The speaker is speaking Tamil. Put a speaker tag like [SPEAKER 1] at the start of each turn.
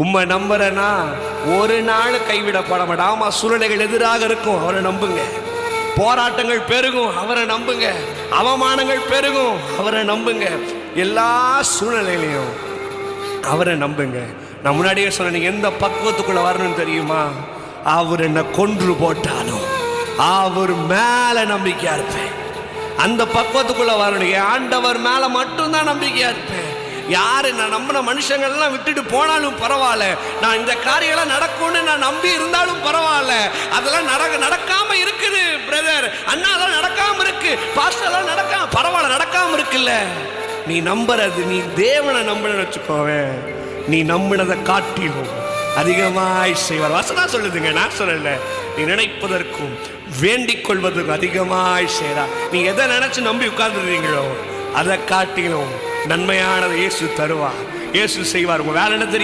[SPEAKER 1] உம்மை நம்புறேன்னா ஒரு நாள் கைவிடப்பட மாட்டேன். ஆமா, சூழ்நிலைகள் எதிராக இருக்கும், அவரை நம்புங்க. போராட்டங்கள் பெருகும், அவரை நம்புங்க. அவமானங்கள் பெருகும், அவரை நம்புங்க. எல்லா சூழ்நிலையிலையும் அவரை நம்புங்க. நான் முன்னாடியே சொன்னேன், நீங்க எந்த பக்குவத்துக்குள்ள வரணும்னு தெரியுமா? அவர் என்ன கொன்று போட்டாலும் அவர் மேல நம்பிக்கையா இருப்பேன். அந்த பக்குவத்துக்குள்ள வரணும். ஆண்டவர் மேல மட்டும்தான் நம்பிக்கையா இருப்பேன். யாரு நான் நம்பின மனுஷங்கள்லாம் விட்டுட்டு போனாலும் பரவாயில்ல, நான் இந்த காரியெல்லாம் நடக்கும்னு நான் நம்பி இருந்தாலும் பரவாயில்ல, அதெல்லாம் நடக்காம இருக்குது பிரதர், அண்ணா அதெல்லாம் நடக்காம இருக்கு, பாஸ்டர் அதெல்லாம் நடக்காம பரவாயில்ல, நடக்காம இருக்குல்ல. நீ நம்புறது, நீ தேவனை நம்புன்னு வச்சுக்கோவேன், நீ நம்பினதை காட்டிலும் அதிகமாய் செய்வார். வசனம் சொல்லுதுங்க, நான் சொல்லல. நீ நினைப்பதற்கும் வேண்டிக் கொள்வதற்கும் அதிகமாய் செய்றா. நீ எதை நினைச்சு நம்பி உட்கார்ந்துருக்கீங்களோ அதை காட்டிலும் நன்மையானதை இயேசு தருவார், இயேசு செய்வார். உங்க வேலை என்ன தெரியும்?